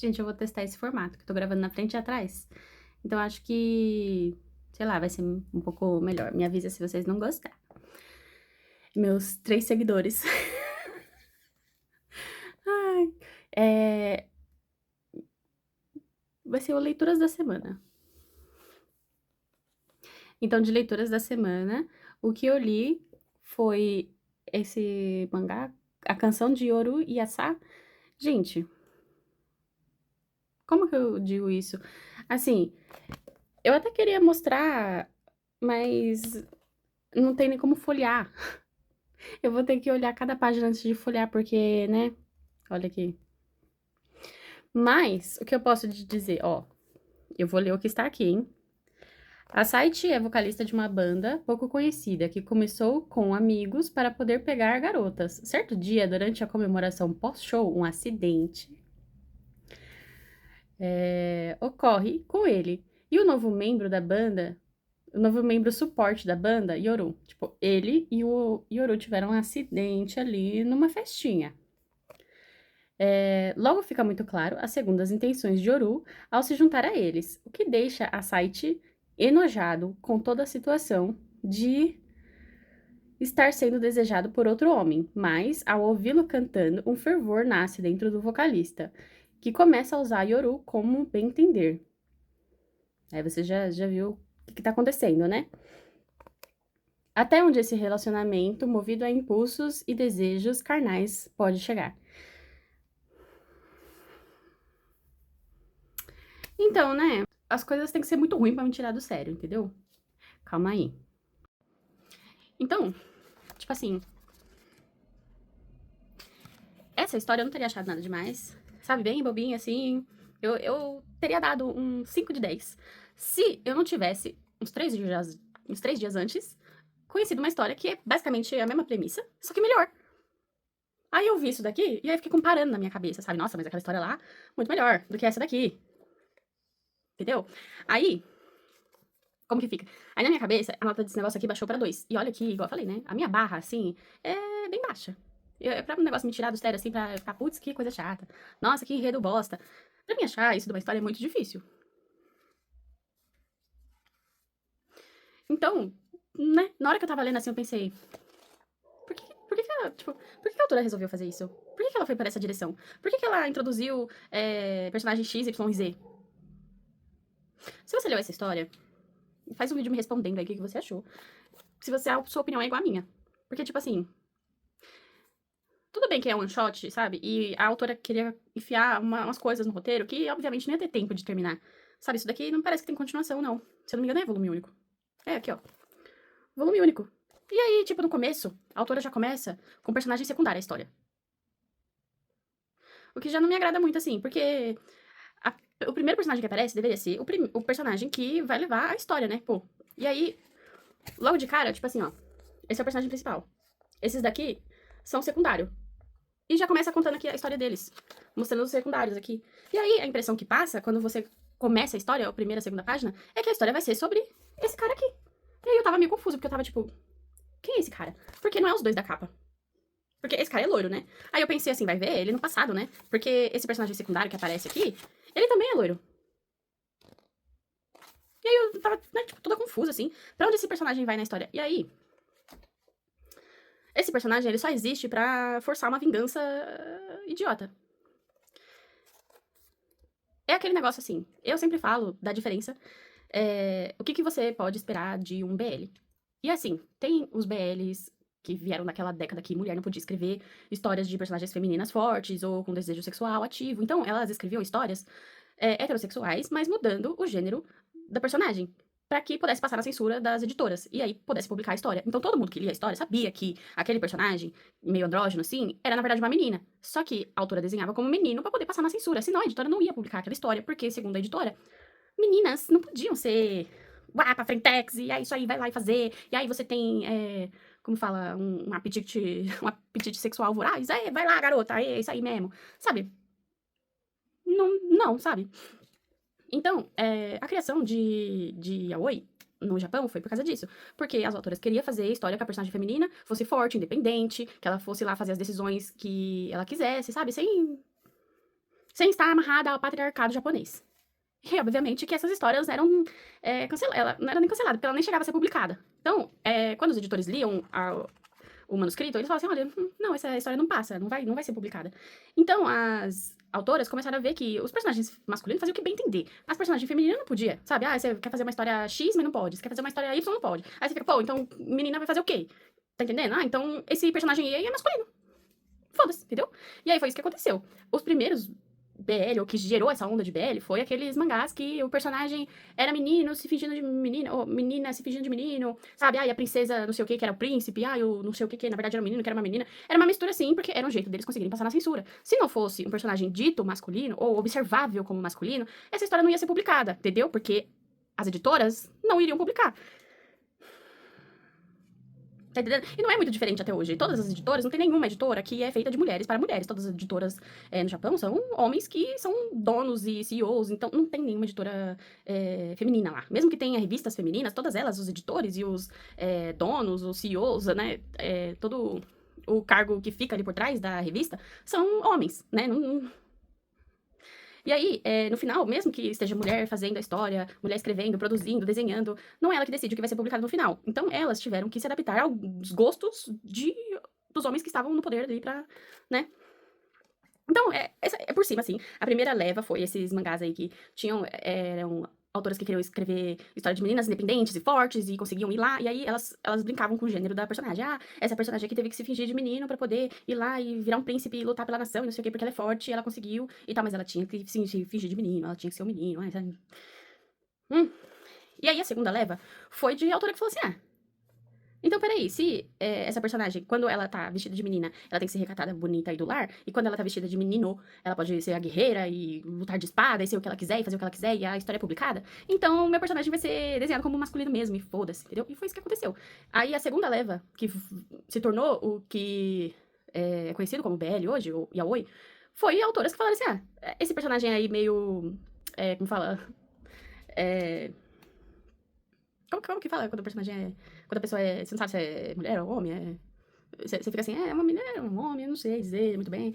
Gente, eu vou testar esse formato, que eu tô gravando na frente e atrás. Então, acho que, sei lá, vai ser um pouco melhor. Me avisa se vocês não gostar. Meus 3 seguidores. Ai, vai ser o Leituras da Semana. Então, de Leituras da Semana, o que eu li foi esse mangá, A Canção de Yoru Yasa. Gente, como que eu digo isso? Assim, eu até queria mostrar, mas não tem nem como folhear. Eu vou ter que olhar cada página antes de folhear, porque, né? Olha aqui. Mas, o que eu posso te dizer, ó, eu vou ler o que está aqui, hein? A Saiti é vocalista de uma banda pouco conhecida que começou com amigos para poder pegar garotas. Certo dia, durante a comemoração pós-show, um acidente ocorre com ele. E o novo membro da banda, o novo membro suporte da banda, Yoru. Tipo, ele e o Yoru tiveram um acidente ali numa festinha. Logo fica muito claro as segundas intenções de Yoru ao se juntar a eles, o que deixa a Saiti enojado com toda a situação de estar sendo desejado por outro homem, mas ao ouvi-lo cantando, um fervor nasce dentro do vocalista, que começa a usar Yoru como bem entender. Aí você já viu o que está acontecendo, né? Até onde esse relacionamento, movido a impulsos e desejos carnais, pode chegar. Então, né? As coisas têm que ser muito ruins pra me tirar do sério, entendeu? Calma aí. Então, tipo assim, essa história eu não teria achado nada demais. Sabe, bem bobinha, assim. Eu teria dado um 5 de 10. Se eu não tivesse, uns 3 dias antes, conhecido uma história que é basicamente a mesma premissa, só que melhor. Aí eu vi isso daqui e aí fiquei comparando na minha cabeça, sabe? Nossa, mas aquela história lá, muito melhor do que essa daqui. Entendeu? Aí, como que fica? Aí na minha cabeça, a nota desse negócio aqui baixou pra 2. E olha que, igual eu falei, né? A minha barra, assim, é bem baixa. Pra um negócio me tirar do sério, assim, pra ficar, putz, que coisa chata. Nossa, que enredo bosta. Pra mim achar isso de uma história é muito difícil. Então, né? Na hora que eu tava lendo assim, eu pensei, por que a autora resolveu fazer isso? Por que ela foi para essa direção? Por que ela introduziu personagem X, Y e Z? Se você leu essa história, faz um vídeo me respondendo aí o que você achou. Se você, a sua opinião é igual à minha. Porque, tipo assim, tudo bem que é one shot, sabe? E a autora queria enfiar umas coisas no roteiro que, obviamente, não ia ter tempo de terminar. Sabe, isso daqui não parece que tem continuação, não. Se eu não me engano, é volume único. É, aqui, ó. Volume único. E aí, tipo, no começo, a autora já começa com personagem secundário a história. O que já não me agrada muito, assim, porque a- o primeiro personagem que aparece deveria ser o personagem que vai levar a história, né? Pô. E aí, logo de cara, tipo assim, ó. Esse é o personagem principal. Esses daqui são secundário. E já começa contando aqui a história deles, mostrando os secundários aqui. E aí, a impressão que passa, quando você começa a história, a primeira, a segunda página, é que a história vai ser sobre esse cara aqui. E aí eu tava meio confusa, porque eu tava tipo, quem é esse cara? Porque não é os dois da capa. Porque esse cara é loiro, né? Aí eu pensei assim, vai ver ele no passado, né? Porque esse personagem secundário que aparece aqui, ele também é loiro. E aí eu tava, né, tipo, toda confusa, assim. Pra onde esse personagem vai na história? E aí, esse personagem, ele só existe pra forçar uma vingança idiota. É aquele negócio assim, eu sempre falo da diferença, o que você pode esperar de um BL. E assim, tem os BLs que vieram naquela década que mulher não podia escrever histórias de personagens femininas fortes ou com desejo sexual ativo. Então, elas escreviam histórias heterossexuais, mas mudando o gênero da personagem. Pra que pudesse passar na censura das editoras. E aí pudesse publicar a história. Então todo mundo que lia a história sabia que aquele personagem, meio andrógeno assim, era na verdade uma menina. Só que a autora desenhava como menino pra poder passar na censura. Senão a editora não ia publicar aquela história, porque, segundo a editora, meninas não podiam ser pra frentex, e aí isso aí vai lá e fazer. E aí você tem, como fala, um apetite, um apetite sexual voraz. Vai lá, garota, é isso aí mesmo. Sabe? Não, não, sabe? Então, a criação de yaoi no Japão foi por causa disso. Porque as autoras queriam fazer história que a personagem feminina fosse forte, independente, que ela fosse lá fazer as decisões que ela quisesse, sabe? Sem sem estar amarrada ao patriarcado japonês. E, obviamente, que essas histórias eram canceladas. Não era nem cancelada, porque ela nem chegava a ser publicada. Então, quando os editores liam o manuscrito, eles falavam assim, olha, não, essa história não passa, não vai ser publicada. Então, as autoras começaram a ver que os personagens masculinos faziam o que bem entender. As personagens femininas não podia, sabe? Ah, você quer fazer uma história X, mas não pode. Você quer fazer uma história Y, não pode. Aí você fica, pô, então menina vai fazer o quê? Tá entendendo? Ah, então esse personagem aí é masculino. Foda-se, entendeu? E aí foi isso que aconteceu. Os primeiros BL, ou que gerou essa onda de BL, foi aqueles mangás que o personagem era menino se fingindo de menina, ou menina se fingindo de menino, sabe? Ah, e a princesa não sei o que era o príncipe, ah, o não sei o que na verdade era um menino, que era uma menina. Era uma mistura assim, porque era um jeito deles conseguirem passar na censura. Se não fosse um personagem dito masculino, ou observável como masculino, essa história não ia ser publicada, entendeu? Porque as editoras não iriam publicar. Tá entendendo? E não é muito diferente até hoje. Todas as editoras, não tem nenhuma editora que é feita de mulheres para mulheres. Todas as editoras no Japão são homens que são donos e CEOs, então não tem nenhuma editora feminina lá. Mesmo que tenha revistas femininas, todas elas, os editores e os donos, os CEOs, né, todo o cargo que fica ali por trás da revista, são homens, né? E aí, no final, mesmo que esteja mulher fazendo a história, mulher escrevendo, produzindo, desenhando, não é ela que decide o que vai ser publicado no final. Então, elas tiveram que se adaptar aos gostos dos homens que estavam no poder ali pra, né? Então, é por cima, assim. A primeira leva foi esses mangás aí que eram autoras que queriam escrever história de meninas independentes e fortes e conseguiam ir lá, e aí elas brincavam com o gênero da personagem. Ah, essa personagem aqui teve que se fingir de menino pra poder ir lá e virar um príncipe e lutar pela nação e não sei o quê, porque ela é forte e ela conseguiu e tal, mas ela tinha que se fingir de menino, ela tinha que ser um menino, sabe? E aí a segunda leva foi de autora que falou assim, então, peraí, se essa personagem, quando ela tá vestida de menina, ela tem que ser recatada, bonita e do lar, e quando ela tá vestida de menino, ela pode ser a guerreira e lutar de espada e ser o que ela quiser e fazer o que ela quiser e a história é publicada, então meu personagem vai ser desenhado como masculino mesmo, e foda-se, entendeu? E foi isso que aconteceu. Aí a segunda leva, que se tornou o que é conhecido como BL hoje, o Yaoi, foi autoras que falaram assim, esse personagem aí meio, como fala, como que fala quando o personagem quando a pessoa você não sabe se é mulher ou homem, você fica assim, é uma mulher, um homem, eu não sei dizer muito bem.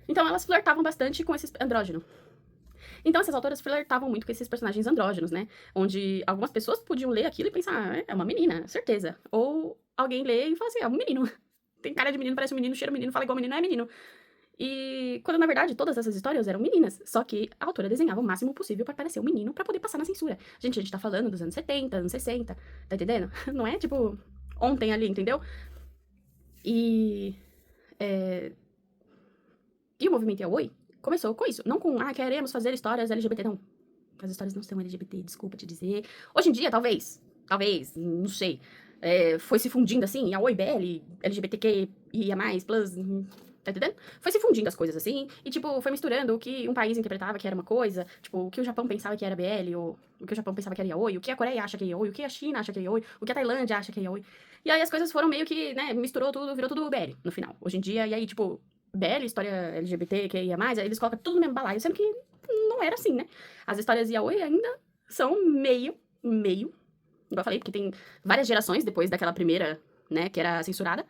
Então elas flertavam bastante com esses andrógenos. Então essas autoras flertavam muito com esses personagens andrógenos, né? Onde algumas pessoas podiam ler aquilo e pensar, é uma menina, certeza. Ou alguém lê e fala assim, é um menino. Tem cara de menino, parece um menino, cheira um menino, fala igual menino, é menino. E quando na verdade todas essas histórias eram meninas, só que a autora desenhava o máximo possível pra parecer um menino pra poder passar na censura. Gente, a gente tá falando dos anos 70, anos 60, tá entendendo? Não é tipo ontem ali, entendeu? E o movimento Yaoi começou com isso, não com, queremos fazer histórias LGBT, não. As histórias não são LGBT, desculpa te dizer. Hoje em dia, talvez, não sei, foi se fundindo assim, Yaoi BL, LGBTQIA+, plus, tá entendendo? Foi se fundindo as coisas assim, e tipo, foi misturando o que um país interpretava que era uma coisa, tipo, o que o Japão pensava que era BL, ou o que o Japão pensava que era Yaoi, o que a Coreia acha que é Yaoi, o que a China acha que é Yaoi, o que a Tailândia acha que é Yaoi. E aí as coisas foram meio que, né, misturou tudo, virou tudo BL no final. Hoje em dia, e aí, tipo, BL, história LGBT, que ia mais, aí eles colocam tudo no mesmo balaio, sendo que não era assim, né? As histórias Yaoi ainda são meio, igual eu falei, porque tem várias gerações depois daquela primeira, né, que era censurada.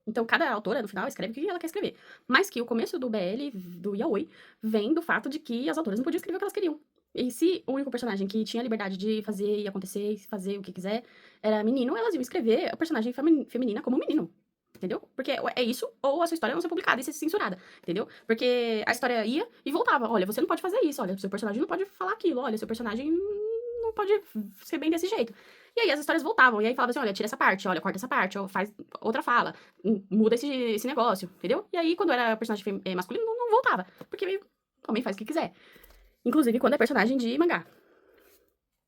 Então, cada autora, no final, escreve o que ela quer escrever. Mas que o começo do BL, do Yaoi, vem do fato de que as autoras não podiam escrever o que elas queriam. E se o único personagem que tinha liberdade de fazer e acontecer e fazer o que quiser era menino, elas iam escrever a personagem feminina como menino. Entendeu? Porque é isso, ou a sua história não ser publicada e ser censurada. Entendeu? Porque a história ia e voltava. Olha, você não pode fazer isso. Olha, seu personagem não pode falar aquilo. Olha, seu personagem não pode ser bem desse jeito. E aí as histórias voltavam. E aí falava assim, olha, tira essa parte, olha, corta essa parte, ou faz outra fala, muda esse negócio, entendeu? E aí, quando era personagem masculino, não voltava. Porque o homem faz o que quiser. Inclusive quando é personagem de mangá.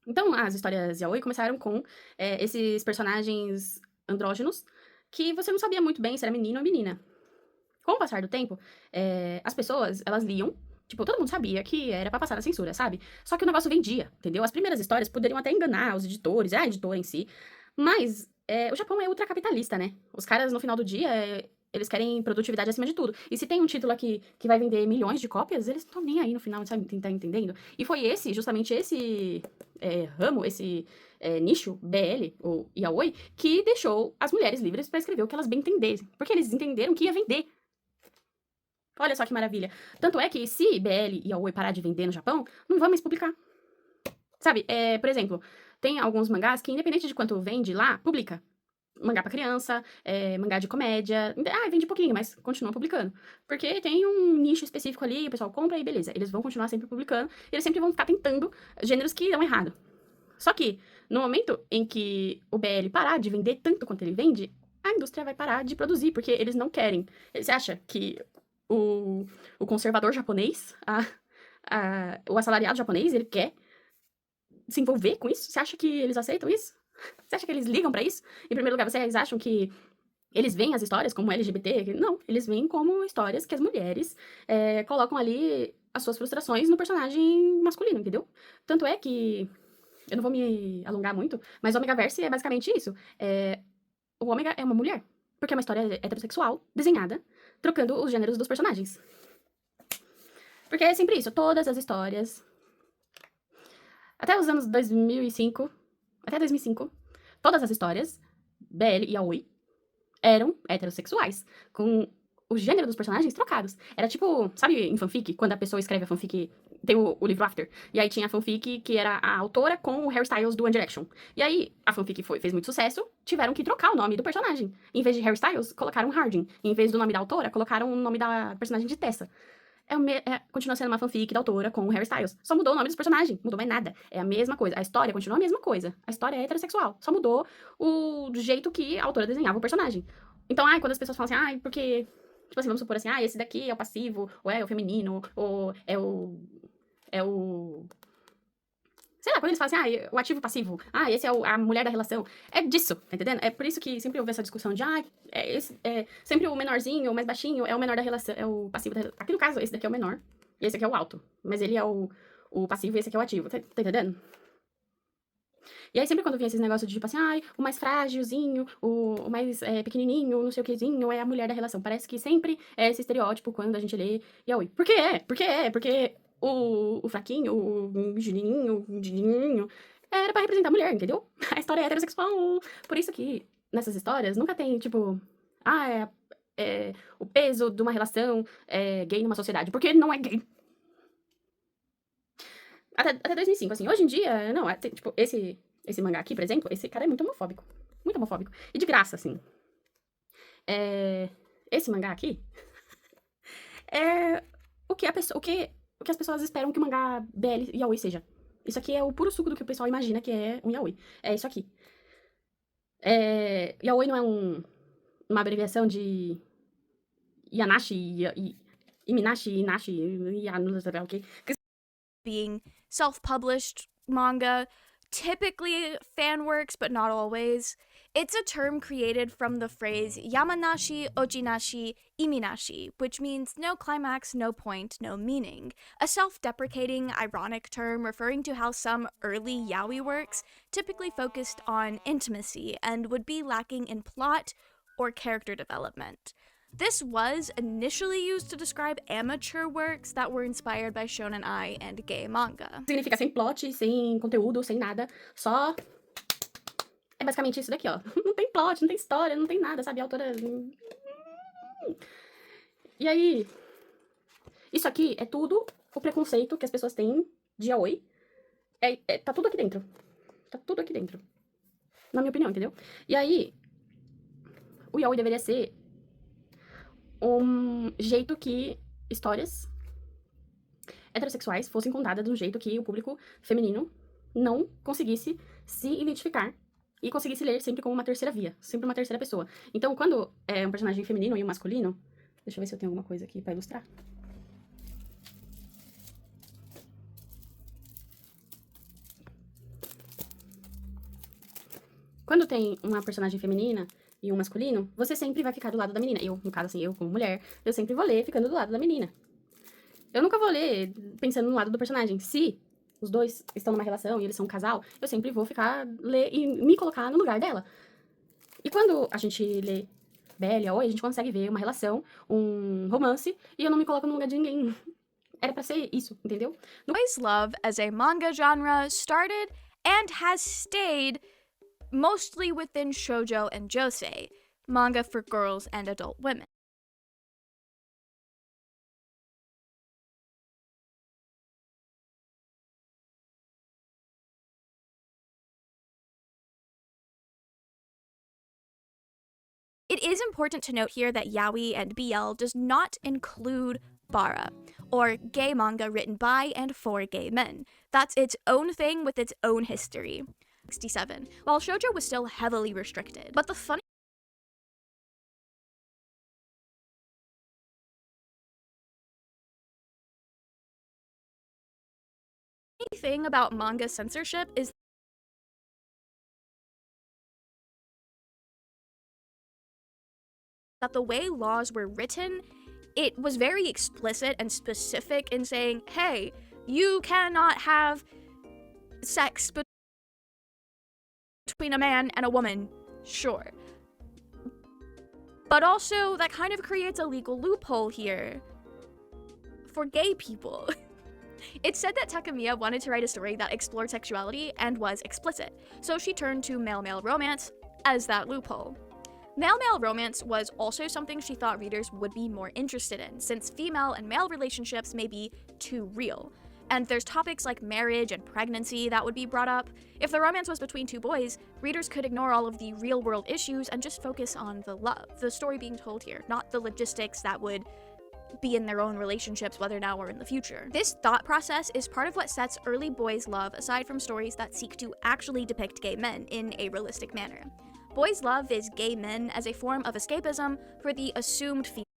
Então, as histórias yaoi começaram com esses personagens andrógenos que você não sabia muito bem se era menino ou menina. Com o passar do tempo, as pessoas, elas liam, tipo, todo mundo sabia que era pra passar na censura, sabe? Só que o negócio vendia, entendeu? As primeiras histórias poderiam até enganar os editores, a editora em si, mas o Japão é ultracapitalista, né? Os caras, no final do dia, eles querem produtividade acima de tudo. E se tem um título aqui que vai vender milhões de cópias, eles estão nem aí no final, sabe? Tá entendendo? E foi justamente esse ramo, esse nicho, BL, ou yaoi, que deixou as mulheres livres pra escrever o que elas bem entendessem. Porque eles entenderam que ia vender. Olha só que maravilha. Tanto é que se BL e yaoi parar de vender no Japão, não vão mais publicar. Sabe, por exemplo, tem alguns mangás que, independente de quanto vende lá, publica. Mangá pra criança, mangá de comédia. Vende pouquinho, mas continua publicando. Porque tem um nicho específico ali, o pessoal compra e beleza. Eles vão continuar sempre publicando. E eles sempre vão ficar tentando gêneros que dão errado. Só que, no momento em que o BL parar de vender tanto quanto ele vende, a indústria vai parar de produzir, porque eles não querem. Você acha que o conservador japonês, o assalariado japonês, ele quer se envolver com isso? Você acha que eles aceitam isso? Você acha que eles ligam pra isso? Em primeiro lugar, vocês acham que eles veem as histórias como LGBT? Não, eles veem como histórias que as mulheres colocam ali as suas frustrações no personagem masculino, entendeu? Tanto é que, eu não vou me alongar muito, mas o Omegaverse é basicamente isso. O Ômega é uma mulher, porque é uma história heterossexual, desenhada, trocando os gêneros dos personagens. Porque é sempre isso, todas as histórias, até os anos 2005, todas as histórias, BL e Aoi, eram heterossexuais, com o gênero dos personagens trocados. Era tipo, sabe em fanfic, quando a pessoa escreve a fanfic, tem o livro After, e aí tinha a fanfic que era a autora com o hairstyles do One Direction. E aí a fanfic fez muito sucesso, tiveram que trocar o nome do personagem. Em vez de hairstyles, colocaram Hardin. Em vez do nome da autora, colocaram o nome da personagem de Tessa. Continua sendo uma fanfic da autora com o Harry Styles. Só mudou o nome dos personagens. Mudou mais nada. É a mesma coisa. A história continua a mesma coisa. A história é heterossexual. Só mudou o jeito que a autora desenhava o personagem. Então, quando as pessoas falam assim, porque... Tipo assim, vamos supor assim, esse daqui é o passivo, ou é o feminino, ou é o... Sei lá, quando eles falam assim, o ativo passivo, esse é a mulher da relação. É disso, tá entendendo? É por isso que sempre houve essa discussão de, sempre o menorzinho, o mais baixinho, é o menor da relação, é o passivo da relação. Aqui no caso, esse daqui é o menor, e esse aqui é o alto. Mas ele é o passivo e esse aqui é o ativo, tá entendendo? E aí sempre quando vinha esses negócios de tipo assim, o mais frágilzinho, o mais pequenininho, não sei o quezinho, é a mulher da relação. Parece que sempre é esse estereótipo quando a gente lê yaoi. Por que é? Porque o fraquinho, o genininho, era pra representar a mulher, entendeu? A história é heterossexual. Por isso que nessas histórias nunca tem, tipo, o peso de uma relação gay numa sociedade. Porque não é gay. Até 2005, assim. Hoje em dia, não, tipo, esse mangá aqui, por exemplo, esse cara é muito homofóbico. Muito homofóbico. E de graça, assim. Esse mangá aqui é o que as pessoas esperam que o mangá BL yaoi seja. Isso aqui é o puro suco do que o pessoal imagina que é um yaoi. É isso aqui. Yaoi não é uma abreviação de Yanashi, Iminashi, Inashi, não sei o que. Being self-published manga, typically fan works, but not always. It's a term created from the phrase Yamanashi, Ojinashi, Iminashi, which means no climax, no point, no meaning. A self-deprecating, ironic term referring to how some early yaoi works typically focused on intimacy and would be lacking in plot or character development. This was initially used to describe amateur works that were inspired by Shonen Ai and gay manga. Significa sem plot, sem conteúdo, sem nada, só... É basicamente isso daqui, ó. Não tem plot, não tem história, não tem nada, sabe? A autora... E aí... Isso aqui é tudo o preconceito que as pessoas têm de yaoi. Tá tudo aqui dentro. Tá tudo aqui dentro. Na minha opinião, entendeu? E aí... O yaoi deveria ser um jeito que histórias heterossexuais fossem contadas de um jeito que o público feminino não conseguisse se identificar e conseguisse ler sempre como uma terceira via, sempre uma terceira pessoa. Então, quando é um personagem feminino e um masculino... Deixa eu ver se eu tenho alguma coisa aqui pra ilustrar. Quando tem uma personagem feminina e um masculino, você sempre vai ficar do lado da menina. Eu, no caso, assim, eu como mulher, eu sempre vou ler ficando do lado da menina. Eu nunca vou ler pensando no lado do personagem. Se os dois estão numa relação e eles são um casal, eu sempre vou ler e me colocar no lugar dela. E quando a gente lê BL, a gente consegue ver uma relação, um romance, e eu não me coloco no lugar de ninguém. Era pra ser isso, entendeu? Boys love as a manga genre started and has stayed mostly within shoujo and josei, manga for girls and adult women. It is important to note here that yaoi and BL does not include bara, or gay manga written by and for gay men. That's its own thing with its own history. 67, while shoujo was still heavily restricted. But the funny thing about manga censorship is that the way laws were written, it was very explicit and specific in saying, hey, you cannot have sex between a man and a woman, sure. But also, that kind of creates a legal loophole here for gay people. It's said that Takemiya wanted to write a story that explored sexuality and was explicit, so she turned to male-male romance as that loophole. Male-male romance was also something she thought readers would be more interested in, since female and male relationships may be too real. And there's topics like marriage and pregnancy that would be brought up. If the romance was between two boys, readers could ignore all of the real-world issues and just focus on the love, the story being told here, not the logistics that would be in their own relationships, whether now or in the future. This thought process is part of what sets early boys' love aside from stories that seek to actually depict gay men in a realistic manner. Boys' love is gay men as a form of escapism for the assumed female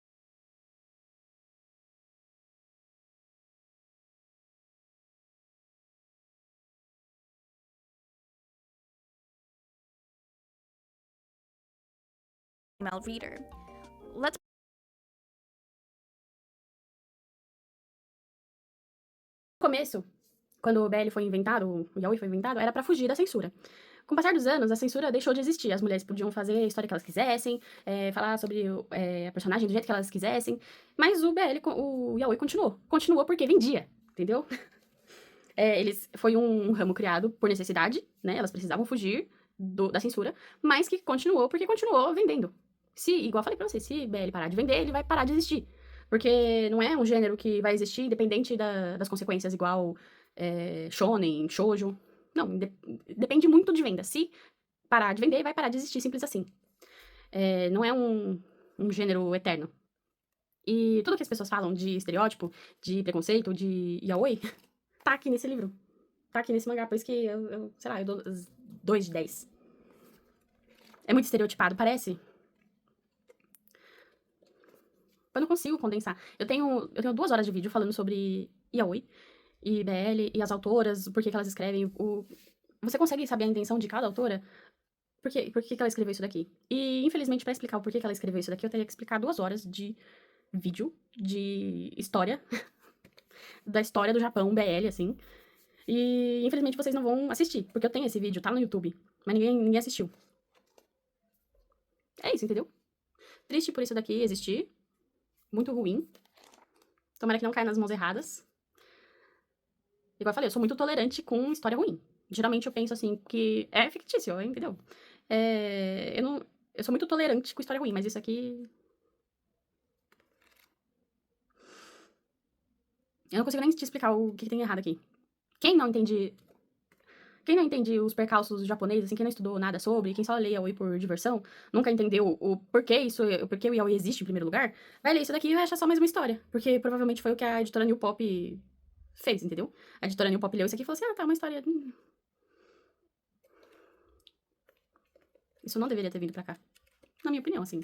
reader. Let's No começo, quando o BL foi inventado, o yaoi foi inventado, era pra fugir da censura. Com o passar dos anos, a censura deixou de existir. As mulheres podiam fazer a história que elas quisessem, falar sobre a personagem do jeito que elas quisessem, mas o BL, o yaoi continuou. Continuou porque vendia, entendeu? Foi um ramo criado por necessidade, né? Elas precisavam fugir da censura, mas que continuou porque continuou vendendo. Igual eu falei pra você, se BL parar de vender, ele vai parar de existir. Porque não é um gênero que vai existir independente das consequências, igual shonen, shoujo. Não, depende muito de venda. Se parar de vender, vai parar de existir, simples assim. Não é um gênero eterno. E tudo que as pessoas falam de estereótipo, de preconceito, de yaoi, tá aqui nesse livro. Tá aqui nesse mangá, por isso que eu sei lá, eu dou 2 de 10. É muito estereotipado, parece. Eu não consigo condensar. Eu tenho 2 horas de vídeo falando sobre yaoi e BL e as autoras, por que elas escrevem. Você consegue saber a intenção de cada autora? Por que ela escreveu isso daqui? E, infelizmente, pra explicar o porquê que ela escreveu isso daqui, eu teria que explicar 2 horas de vídeo, de história, da história do Japão, BL, assim. E, infelizmente, vocês não vão assistir, porque eu tenho esse vídeo, tá no YouTube, mas ninguém assistiu. É isso, entendeu? Triste por isso daqui existir. Muito ruim. Tomara que não caia nas mãos erradas. Igual eu falei, eu sou muito tolerante com história ruim. Geralmente eu penso assim, que é fictício, entendeu? Eu sou muito tolerante com história ruim, mas isso aqui... Eu não consigo nem te explicar o que tem errado aqui. Quem não entende os percalços japoneses, assim, quem não estudou nada sobre, quem só lê yaoi por diversão, nunca entendeu o porquê o yaoi existe em primeiro lugar, vai ler isso daqui e vai achar só mais uma história. Porque provavelmente foi o que a editora New Pop fez, entendeu? A editora New Pop leu isso aqui e falou assim, tá, uma história... Isso não deveria ter vindo pra cá. Na minha opinião, assim.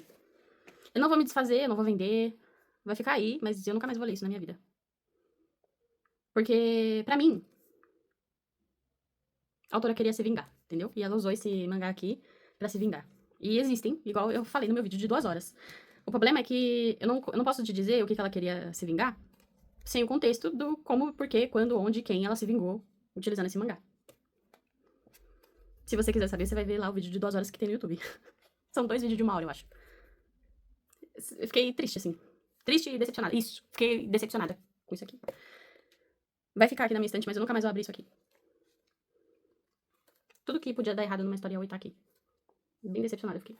Eu não vou me desfazer, eu não vou vender. Vai ficar aí, mas eu nunca mais vou ler isso na minha vida. Porque, pra mim, a autora queria se vingar, entendeu? E ela usou esse mangá aqui pra se vingar. E existem, igual eu falei no meu vídeo de 2 horas. O problema é que eu não posso te dizer o que ela queria se vingar sem o contexto do como, porquê, quando, onde, quem ela se vingou utilizando esse mangá. Se você quiser saber, você vai ver lá o vídeo de 2 horas que tem no YouTube. São 2 vídeos de 1 hora, eu acho. Eu fiquei triste, assim. Triste e decepcionada. Isso, fiquei decepcionada com isso aqui. Vai ficar aqui na minha estante, mas eu nunca mais vou abrir isso aqui. Tudo que podia dar errado numa história Yaoi tá aqui. Bem decepcionada eu fiquei.